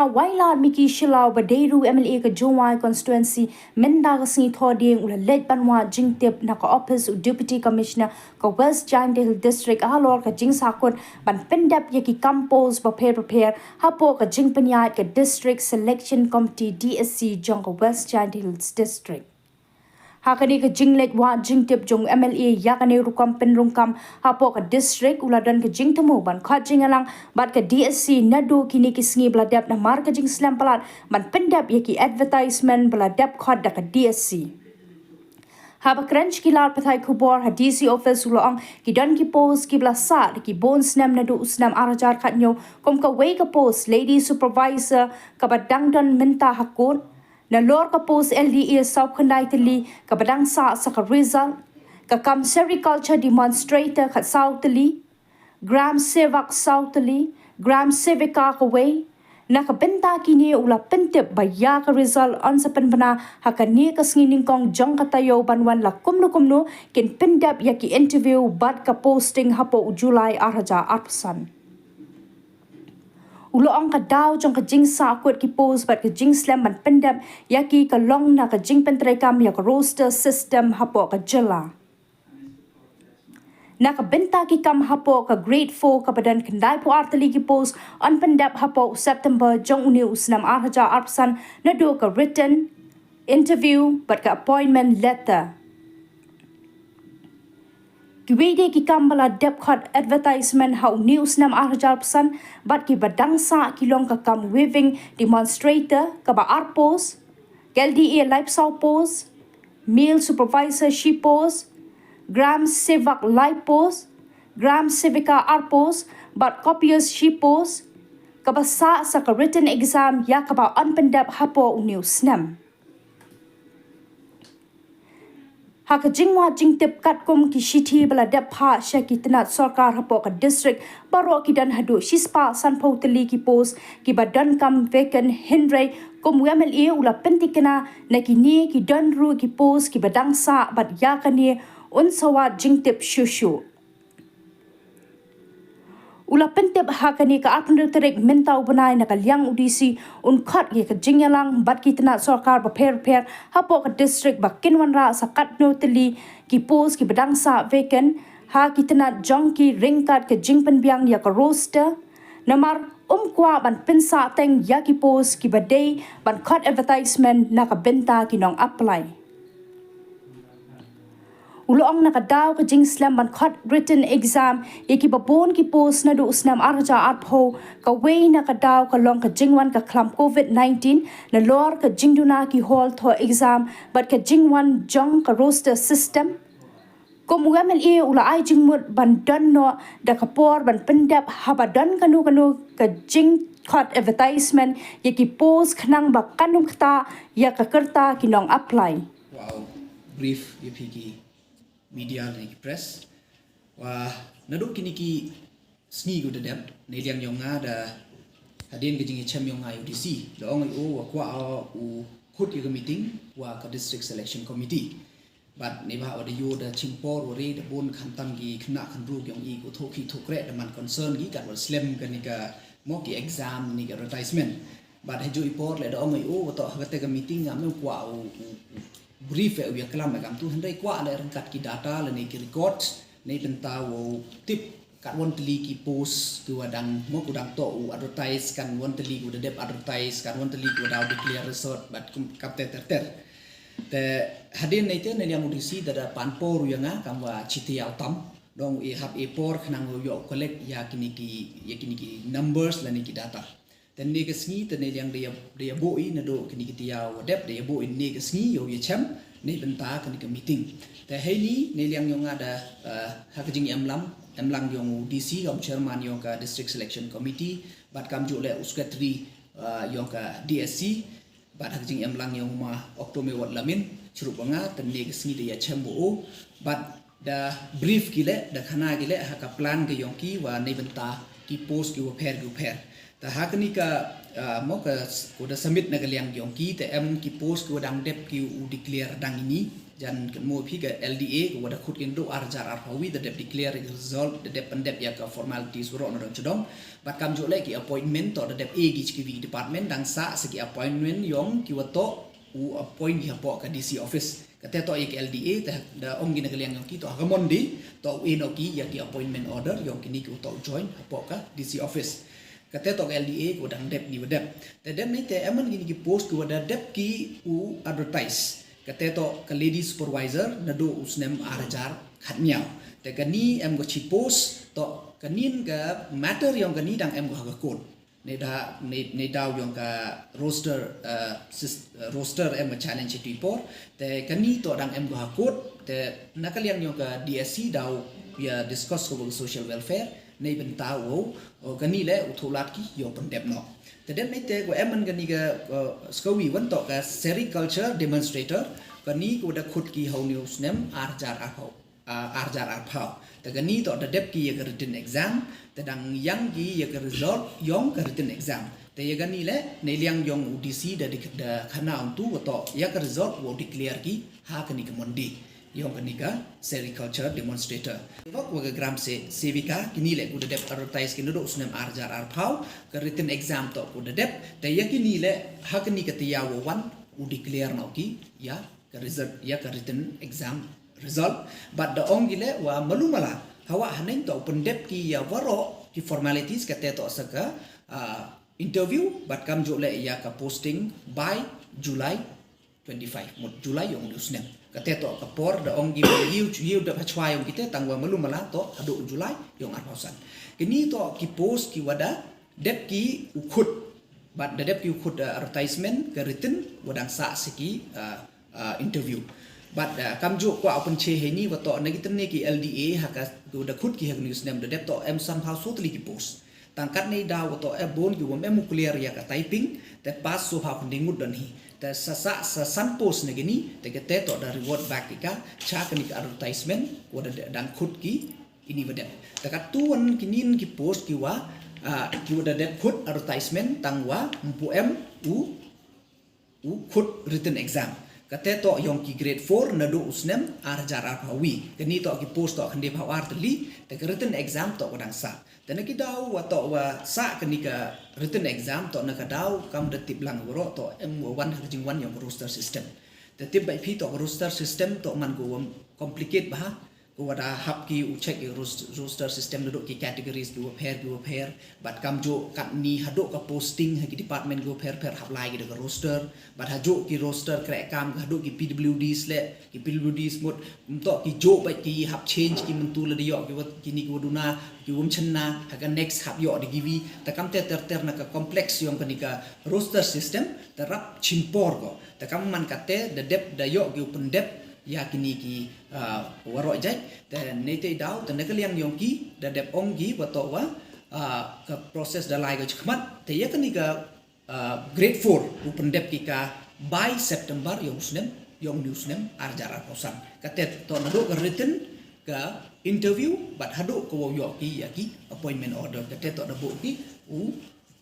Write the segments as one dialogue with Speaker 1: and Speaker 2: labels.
Speaker 1: na waila miki shilau baderu MLA ka Jongwai constituency menda ka singi thoding ula led banwa jingtip na ka office u deputy commissioner ka West Giant Hill district alor ka jing sakut ban pendap yaki campos prepare hapo ka jing penyat ka district selection committee DSC jong ka West Giant Hills district. Hakani ka jinglet wa jingtip jong MLA yakane rukam penrungkam hapo ka district uladan ka jingtemu ban khat jingalang bat ka DSC nadu kini kisngi bladap na mar ka jing slam palat ban pendap yaki advertisement bladap khat da ka DSC. Haba crunch ki lar pathai kubor ha DC office ulang ki dan ki post ki blasa ki bon snam nadu usnam arajar khatnyo kom ka way ka post lady supervisor ka badang don minta hakun na lor ka post LDA South Kandai Tili ka badang sa ka result ka kam sericulture demonstrator ka South Tili gram sevak South Tili gram sevika ka way na ka benta kini ula pentip baya ka result on sa penbana hakani ka sngining kong jong ka tayo banwan la kumno kin pendap yaki interview bad ka posting hapo July arhaja arpasan. Ulo ang kadaw jong ka jing sakut ki post bat ka jing slam ban pendap yaki ka long na ka jing pentrekam ya ka roster system hapo ka jela. Na ka benta ki kam hapo ka grade 4 ka badan kendai po artali ki post on pendap hapo September jong uni usnam arhaja arpsan na do ka written interview bat ka appointment letter. Kiwede ki kambala depkot advertisement hau news nam arhajar pesan bat ki badangsa kilong ka kam weaving demonstrator ka ba arpos LDA live saw pos meal supervisor she pos gram sevak live pos gram sevika arpos bat copiers she pos ka ba sa ka written exam ya ka ba unpendap hapo news nam. Haka jingwa jingtip kat kum ki shiti bala dep ha syaki tenat sarkar hapo ka district baro ki dan hadu shispa san pauteli ki pos ki badan kam vacant hindray kum MLA ula pentikena na ki ni ki dan ru ki pos ki badang sa bat yakani unsawa jingtip shushu. Ula pentip hakani ka apnder terek mentau benai na kalyang udisi unkhat ye ka jingyalang bat ki tenat sarkar prepare hapo ka district bakinwan ra sa katno teli ki pos ki badangsa vacant ha ki tenat jongki ringkat ka jingpen biang ya ka roster namar kwa ban pensa teng ya ki pos ki badai ban khat advertisement na ka benta ki nong apply. Uloong nakadaw ka jing slam ban khat written exam yaki babon ki post na do usnam arja arpho ka way nakadaw ka long ka jingwan ka klam COVID-19 na lor ka jingduna ki hall tho exam but ka jingwan jong ka roster system kum MLA ula ai jingmut ban don no da ka por ban pendap habadan kanu ka jing khat advertisement yaki post khnang ba kanum khta ya ka kerta ki nong apply.
Speaker 2: Wow, brief YPG media ni press wah naduk kini ki sni go dedap ne liang yonga da hadin ke jingi chem yonga UDC dong o wa u khut ye meeting wa ka district selection committee but ne ba ode yo da chimpor ore da bon khantam gi khna khanru yong i ko thoki thokre da man concern gi ka slam ka ni ka mo ki exam ni ka advertisement but hejo ipor le dong o to ha ka meeting ngam kwa u brief e uya kalam agam tu hendai kwa ale rangkat ki data le ni ki record nei tenta wo tip kat won teli ki post tu wadang mo kudang to u advertise kan won teli ku dep advertise kan won teli ku daw declare resort but kapte ter te hadin nei te nei yang udisi da panpor yanga kamwa chiti autam dong e hab e por khnang yo collect ya kini ki numbers le ni ki data dan ni ke sngi te ne yang dia boi na do kini kitia wadep dia boi ni ke sngi yo ye cham ni benta kini ke meeting te hei ni ne yang yong ada hakajing emlang yong DC yong chairman yong ka district selection committee bat kam ju le secretary yong ka DSC bat hakajing emlang yong ma oktome wat lamin churu banga te ne ke sngi dia cham bo bat da brief kile da khana kile haka plan ke yong ki wa ne benta ki post ki wa pair ta hakani ka mo ka ko da submit na kaliang yong ki te em ki post ko dang dep ki u declare dang ini jan mo phi ga LDA ko wada khut indo arjar arhawi the dep declare result the dep pendep ya ka formalities ro no chodong bat kam jo le ki appointment to the dep a gi ki department dang sa segi appointment yong ki wato u appoint hi po ka DC office kate to ik LDA ta da ong gi nakaliang yong ki to hagamondi to inoki ya ki appointment order yong kini ki to join po ka DC office kate to LDA ko dang dep ni wadep te dep ni te aman gini ki post ko wada dep ki u advertise kate to ka lady supervisor na do usnem arjar khatnyao te kani em go chi post to kanin ka matter yong kani dang em go ha ko ne da yong ka roster em challenge ti por te kani to dang em go ha ko te nakaliang yong ka DSC daw ya discuss ko social welfare nei ben tao o kani le utholat ki yo pendep no te dem nei te ko eman kani ka skowi wan to ka sericulture demonstrator kani ko da khut ki ho news nem arjar arphau te kani to da dep ki ya written exam te dang yang ki ya result yong ka written exam te ya kani le nei liang yong UDC da khana on tu to ya ka result wo declare ki ha kani ka mondi yong kanika sericulture demonstrator wak waga gram se sevika kini le kuda dep advertise kini do usnem arjar arphau ka written exam to kuda dep te yakini le hakni ka tiyawo wan u declare no ki ya ka result ya ka written exam result but the ongile wa malumala hawa hanen to pendep ki ya waro ki formalities ka te to saka interview but kam jo le ya ka posting by July 25 mot July yong usnem kate to kapor da ong gi yiu da phachwa yong kite tangwa malum mala to adu Julai yong arpausan kini to ki post ki wada dep ki ukhut but the dep ki ukhut advertisement ke written wadang sa siki interview but kam jo ko open che he ni wato na kitne ki LDA haka da khut ki hak news nem da dep to em somehow sotli ki post tangkat nei da wato e bon ki wom em clear ya ka typing te pas so ha kundingut dan hi te sa san post ne gini te kete to da reward back ka cha kani ka advertisement wada dan khut ki ini wada te ka tuan kinin ki post ki wa ki wada de khut advertisement tangwa mpu em u khut written exam kate to yong ki grade 4 na do usnem arjar arpawi kini to ki post to khande phawar tli te written exam to wadang sa te na ki daw wa to wa sa kani ka written exam to na ka daw kam de tip lang ro to M1 harjing 1 yong roster system te tip bai phi to roster system to man go complicate ba ko wada hap ki u check roster system do ki categories do pair but kam jo kat ni hado ka posting ha ki department go pair hap lai ki de roster but ha jo ki roster krek kam hado ki PWDs le ki PWDs mot to ki jo bai ki hap change ki mentu le yo ki wat kini ko duna ki wum chenna ha ka next hap yo de givi ta kam ter na ka complex yong ka ni ka roster system ta rap chimpor ko ta kam man kate de dep da yo ki open dep ya kini ki waro jai dan nete daw dan nakaliang yong ki da dep ong gi wato wa ka proses da lai ga chkhmat te ya kani ka grade 4 open dep ki ka by September yong newsnem arjar arposan kate to na do written ka interview but hado ko yo ki ya ki appointment order kate to da bo ki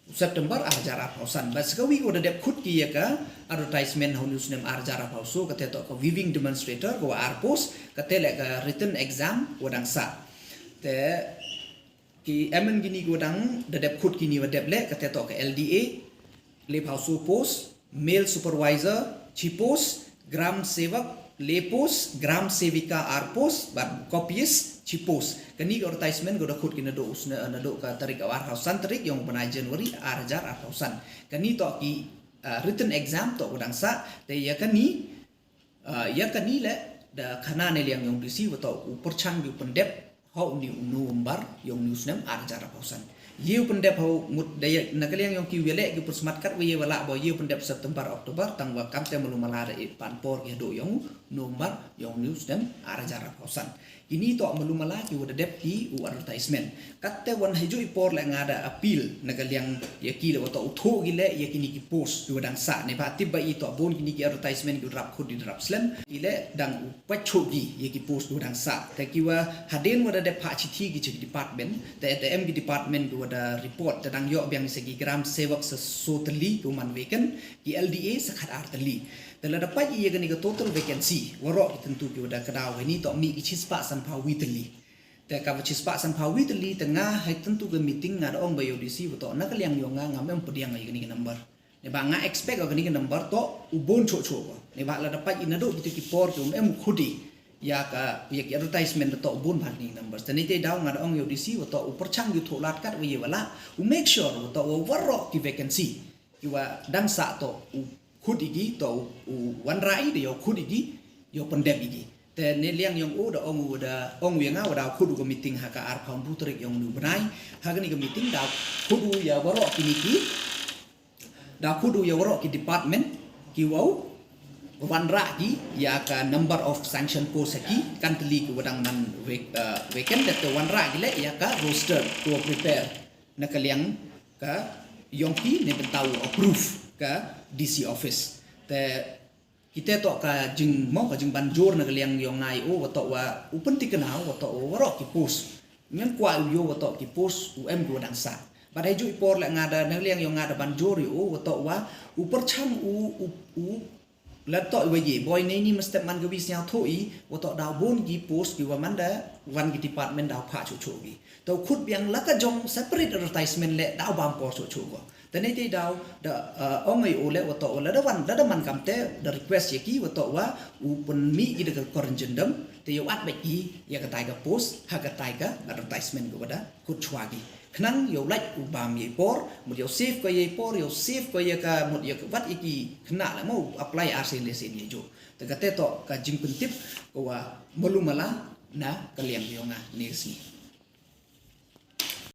Speaker 2: September arjar arpausan bas kawi ko da dep khut ki ya ka advertisement ho news nem arjar arpauso kate to ko weaving demonstrator ko arpos kate le ka written exam wadang sa te ki emen gini ko dang da dep khut kini wa dep le kate to ka LDA le pauso post mail supervisor chipos gram sevak lepos gram sevika arpos but copyist chipos kani advertisement go da khut kina do usna na do ka tarik awar hausan tarik yang benai Januari arjar hausan kani to ki written exam to udang sa te ya kani le da khana ne liang yong disi wato perchang yu pendep ho ni November yong newsnem arjar hausan yiu pendep ho mut daya nakaliang yong ki wele ki persmat kat we wala bo yiu pendep September Oktober tangwa kam te melumala re panpor ki do yong November yong newsnem arjar hausan ini to melumala ki wada dep ki u advertisement katte wan haju ipor la ngada appeal nakaliang ya ki le wato utho gi le ya kini ki post ki wadang sa ne ba tibba i to bon kini ki advertisement ki drap khud di drap slam ile dang u pacho gi ya ki post wadang sa te ki wa haden wada dep ha chithi gi department te em gi department ki ada report tentang yok yang segi gram sewak sesoteli kuman vacant ki LDA sekat arteli dalam dapat ia gani ke total vacancy warok tentu ki ada kedau ini tok mi ichispa sampai witeliแต่กับชิสปะสันพาวิตลีแต่งาให้ตั้งตัวกันมีติ้งงาดองไปอยู่ดีสิว่าต่อนักเลี้ยงยองงาไม่ต้องปดียงอะไรกันนี่กันนัมเบอร์ในบางงา expect กันนี่กันนัมเบอร์ต่ออุบลโฉๆในบางระดับไปอินโดกิติปอร์จุ่มมุขุดีอยากadvertisement ต่ออุบลผ่านนี่นัมเบอร์แต่นี่เจ้าดาวงาดองอยู่ดีสิว่าต่ออุปชังอยู่ถูกลัดกัดไว้เวลาอุ make sure ว่าต่อว่า rock ที่ vacancy ที่ว่าดังสะต่ออุขุดอีกต่ออุวันไรเดี๋ยวขุดอีกเดี๋ยวปันเด็บอีกแต่ในเลี้ยงยองอูดองเวียงเอาดาวคุดูก็มีติงหากอาร์พาวน์ผู้ตริกยองดูบนายหากนี่ก็มีติงดาวคุดูยาวรอกินิกีดาวคุดูยาวรอกิ department กิวเอาวันระกียากับ number of sanction post กีกันตลีกิวดังมันweekend แต่วันระกีเลยยากับ roster ตัว prepare นักเลี้ยงกับยองกีในเป็นเตา approve กับ DC office แต่kita tok ka jeng mau ka jeng banjur na kaliang yong nai o wato wa upen tikenau wato warok ki pos ngan kwa yo wato ki pos UM go dang sa badai ju ipor la ngada na kaliang yong ngada banjur yo wato wa uperchang u la to wa ye boy nei ni mesti man gawi sia thoi wato daw bon ki pos ki wa manda wan ki department daw pha chu chu gi to khut biang la ka jong separate advertisement le daw bam por chu chu goแต่ในที่ดาวองไอโอเล่ว่าต่อแล้วได้มันคำเตะได้รีเควสอย่างกี้ว่าต่อว่าอุปนิกิจกับคอร์นเจนดัมแต่ยวัดแบบนี้อยากกระต่ายกับโพสหากกระต่ายกับอัดเวอร์ทิสเมนต์ก็ว่าได้คุดชวากีขณะยาวไล่อุบามยี่ปอร์หมดยาวเซฟก็ยี่ปอร์ยาวเซฟก็ยี่กับหมดยาววัดอีกีขณะแล้วมั่วอัพไลน์อาร์เซนเลเซนยี่จูแต่ก็เตะต่อกับจิงเป็นทิปก็ว่ามาลุมาละนะก็เลี้ยงยองอ่ะนี่สิ